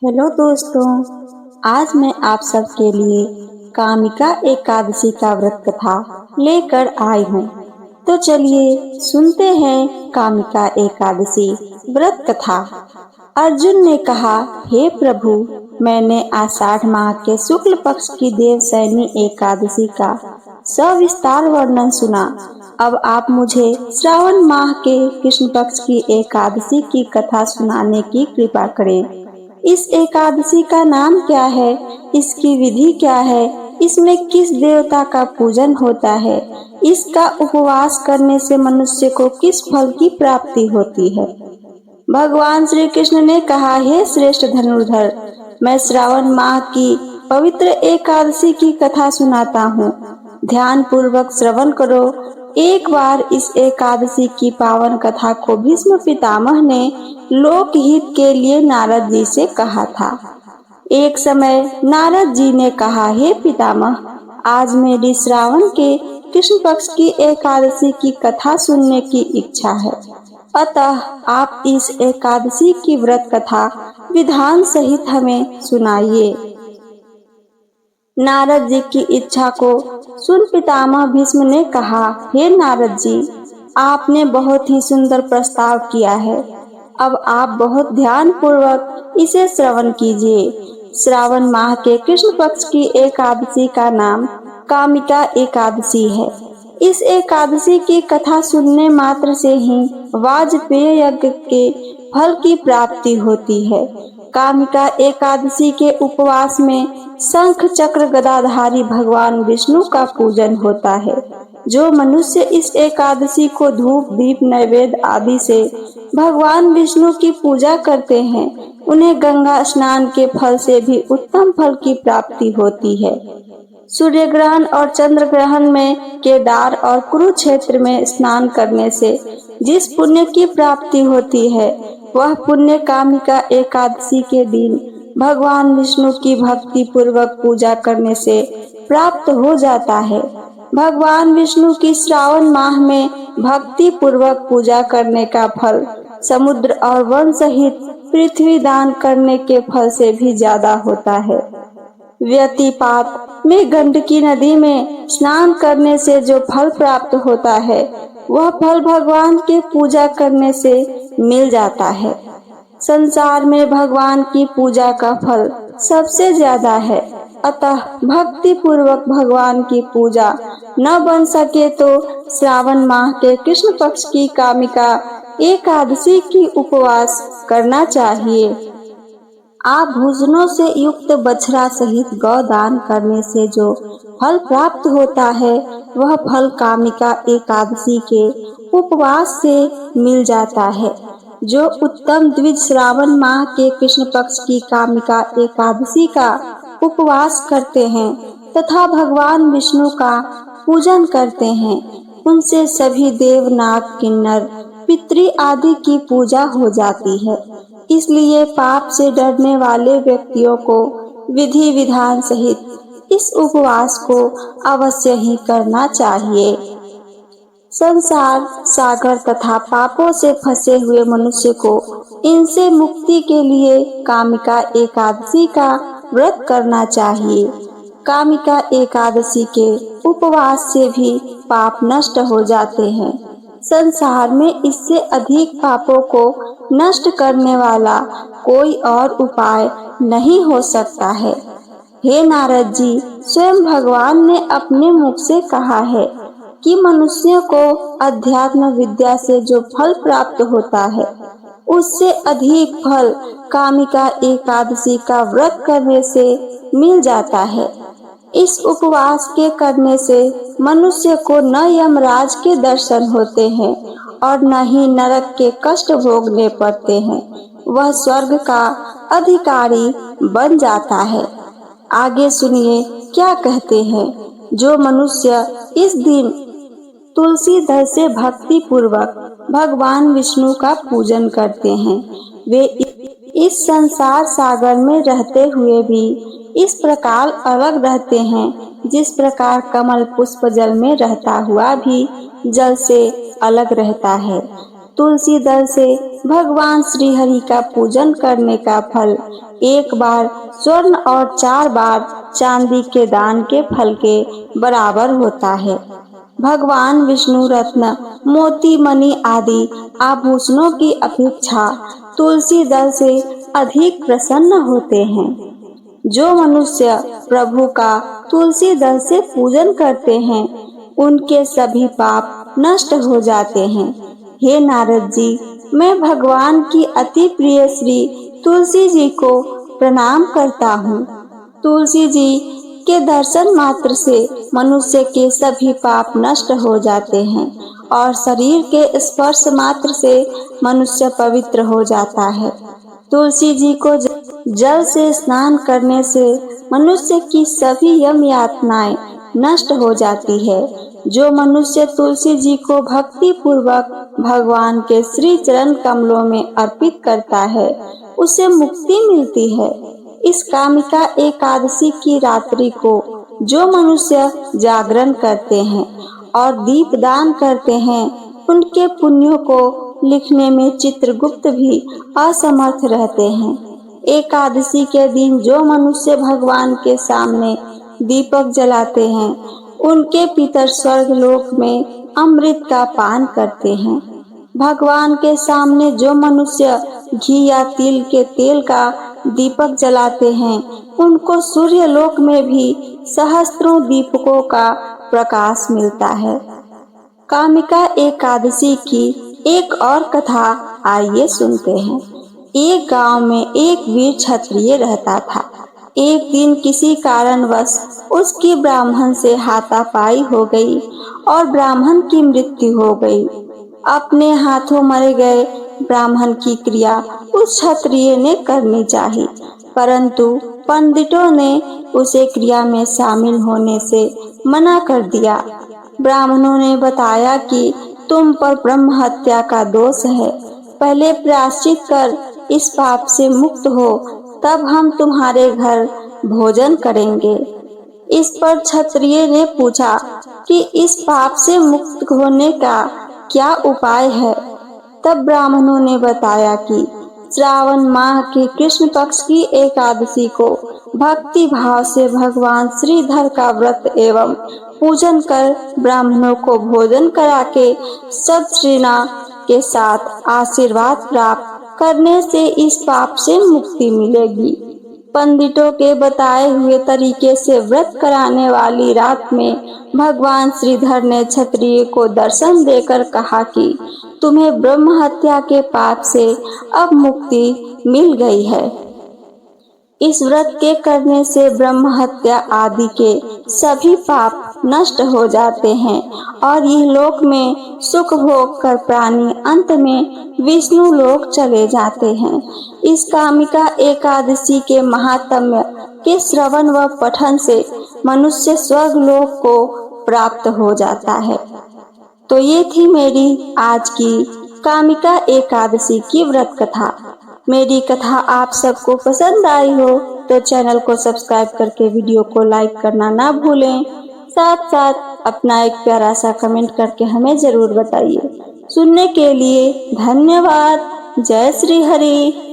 Hello दोस्तों, आज मैं आप सबके लिए कामिका एकादशी का व्रत कथा लेकर आई हूँ। तो चलिए सुनते हैं कामिका एकादशी व्रत कथा। अर्जुन ने कहा, हे प्रभु, मैंने आषाढ़ माह के शुक्ल पक्ष की देवशयनी एकादशी का सविस्तार वर्णन सुना। अब आप मुझे श्रावण माह के कृष्ण पक्ष की एकादशी की कथा सुनाने की कृपा करें। इस एकादशी का नाम क्या है? इसकी विधि क्या है? इसमें किस देवता का पूजन होता है? इसका उपवास करने से मनुष्य को किस फल की प्राप्ति होती है? भगवान श्री कृष्ण ने कहा, हे श्रेष्ठ धनुर्धर, मैं श्रावण माह की पवित्र एकादशी की कथा सुनाता हूँ। ध्यान पूर्वक श्रवण करो। एक बार इस एकादशी की पावन कथा को भीष्म पितामह ने लोकहित के लिए नारद जी से कहा था। एक समय नारद जी ने कहा, हे पितामह, आज मेरी श्रावण के कृष्ण पक्ष की एकादशी की कथा सुनने की इच्छा है, अतः आप इस एकादशी की व्रत कथा विधान सहित हमें सुनाइए। नारद जी की इच्छा को सुन पितामह भीष्म ने कहा, हे नारद जी, आपने बहुत ही सुंदर प्रस्ताव किया है। अब आप बहुत ध्यान पूर्वक इसे श्रवण कीजिए। श्रावण माह के कृष्ण पक्ष की एकादशी का नाम कामिका एकादशी है। इस एकादशी की कथा सुनने मात्र से ही वाजपेय यज्ञ के फल की प्राप्ति होती है। कामिका एकादशी के उपवास में शंख चक्र गदाधारी भगवान विष्णु का पूजन होता है। जो मनुष्य इस एकादशी को धूप दीप नैवेद्य आदि से भगवान विष्णु की पूजा करते हैं, उन्हें गंगा स्नान के फल से भी उत्तम फल की प्राप्ति होती है। सूर्य ग्रहण और चंद्र ग्रहण में केदार और कुरुक्षेत्र में स्नान करने से जिस पुण्य की प्राप्ति होती है, वह पुण्य कामिका एकादशी के दिन भगवान विष्णु की भक्ति पूर्वक पूजा करने से प्राप्त हो जाता है। भगवान विष्णु की श्रावण माह में भक्ति पूर्वक पूजा करने का फल समुद्र और वन सहित पृथ्वी दान करने के फल से भी ज्यादा होता है। व्यतिपात में गंडकी नदी में स्नान करने से जो फल प्राप्त होता है, वह फल भगवान के पूजा करने से मिल जाता है। संसार में भगवान की पूजा का फल सबसे ज्यादा है, अतः भक्ति पूर्वक भगवान की पूजा न बन सके तो श्रावण माह के कृष्ण पक्ष की कामिका एकादशी की उपवास करना चाहिए। आभूषणों से युक्त बछड़ा सहित गौदान करने से जो फल प्राप्त होता है, वह फल कामिका एकादशी के उपवास से मिल जाता है। जो उत्तम द्विज श्रावण माह के कृष्ण पक्ष की कामिका एकादशी का उपवास करते हैं तथा भगवान विष्णु का पूजन करते हैं, उनसे सभी देव नाग किन्नर पितृ आदि की पूजा हो जाती है। इसलिए पाप से डरने वाले व्यक्तियों को विधि विधान सहित इस उपवास को अवश्य ही करना चाहिए। संसार सागर तथा पापों से फंसे हुए मनुष्य को इनसे मुक्ति के लिए कामिका एकादशी का व्रत करना चाहिए। कामिका एकादशी के उपवास से भी पाप नष्ट हो जाते हैं। संसार में इससे अधिक पापों को नष्ट करने वाला कोई और उपाय नहीं हो सकता है। हे नारद जी, स्वयं भगवान ने अपने मुख से कहा है कि मनुष्य को अध्यात्म विद्या से जो फल प्राप्त होता है, उससे अधिक फल कामिका एकादशी का व्रत करने से मिल जाता है। इस उपवास के करने से मनुष्य को न यमराज के दर्शन होते हैं और न ही नरक के कष्ट भोगने पड़ते हैं, वह स्वर्ग का अधिकारी बन जाता है। आगे सुनिए क्या कहते हैं। जो मनुष्य इस दिन तुलसी दल से भक्ति पूर्वक भगवान विष्णु का पूजन करते हैं, वे इस संसार सागर में रहते हुए भी इस प्रकार अलग रहते हैं जिस प्रकार कमल पुष्प जल में रहता हुआ भी जल से अलग रहता है। तुलसी दल से भगवान श्री हरि का पूजन करने का फल 1 बार स्वर्ण और 4 बार चांदी के दान के फल के बराबर होता है। भगवान विष्णु रत्न, मोती, मणि आदि आभूषणों की अपेक्षा तुलसी दल से अधिक प्रसन्न होते हैं। जो मनुष्य प्रभु का तुलसी दल से पूजन करते हैं, उनके सभी पाप नष्ट हो जाते हैं। हे नारद जी, मैं भगवान की अति प्रिय श्री तुलसी जी को प्रणाम करता हूँ। तुलसी जी के दर्शन मात्र से मनुष्य के सभी पाप नष्ट हो जाते हैं और शरीर के स्पर्श मात्र से मनुष्य पवित्र हो जाता है। तुलसी जी को जल से स्नान करने से मनुष्य की सभी यम यातनाएं नष्ट हो जाती है। जो मनुष्य तुलसी जी को भक्ति पूर्वक भगवान के श्री चरण कमलों में अर्पित करता है, उसे मुक्ति मिलती है। इस कामिका एकादशी की रात्रि को जो मनुष्य जागरण करते हैं और दीप दान करते हैं, उनके पुण्यों को लिखने में चित्रगुप्त भी असमर्थ रहते हैं। एकादशी के दिन जो मनुष्य भगवान के सामने दीपक जलाते हैं, उनके पितर स्वर्ग लोक में अमृत का पान करते हैं। भगवान के सामने जो मनुष्य घी या तिल के तेल का दीपक जलाते हैं, उनको सूर्य लोक में भी सहस्त्रों दीपकों का प्रकाश मिलता है। कामिका एकादशी की एक और कथा आइए सुनते हैं। एक गांव में एक वीर क्षत्रिय रहता था। एक दिन किसी कारणवश उसकी ब्राह्मण से हाथापाई हो गई और ब्राह्मण की मृत्यु हो गई। अपने हाथों मरे गए ब्राह्मण की क्रिया उस क्षत्रिय ने करनी चाहिए, परंतु पंडितों ने उसे क्रिया में शामिल होने से मना कर दिया। ब्राह्मणों ने बताया कि तुम पर ब्रह्म हत्या का दोष है, पहले प्रायश्चित कर इस पाप से मुक्त हो, तब हम तुम्हारे घर भोजन करेंगे। इस पर क्षत्रिय ने पूछा कि इस पाप से मुक्त होने का क्या उपाय है। तब ब्राह्मणों ने बताया कि श्रावण माह के कृष्ण पक्ष की एकादशी को भक्ति भाव से भगवान श्रीधर का व्रत एवं पूजन कर ब्राह्मणों को भोजन करा के सदश्रीना के साथ आशीर्वाद प्राप्त करने से इस पाप से मुक्ति मिलेगी। पंडितों के बताए हुए तरीके से व्रत कराने वाली रात में भगवान श्रीधर ने क्षत्रिय को दर्शन देकर कहा कि तुम्हें ब्रह्म हत्या के पाप से अब मुक्ति मिल गई है। इस व्रत के करने से ब्रह्म हत्या आदि के सभी पाप नष्ट हो जाते हैं और यह लोक में सुख भोग कर प्राणी अंत में विष्णु लोक चले जाते हैं। इस कामिका एकादशी के महात्म्य के श्रवण व पठन से मनुष्य स्वर्ग लोक को प्राप्त हो जाता है। तो ये थी मेरी आज की कामिका एकादशी की व्रत कथा। मेरी कथा आप सबको पसंद आई हो तो चैनल को सब्सक्राइब करके वीडियो को लाइक करना ना भूलें। साथ साथ अपना एक प्यारा सा कमेंट करके हमें जरूर बताइए। सुनने के लिए धन्यवाद। जय श्री हरि।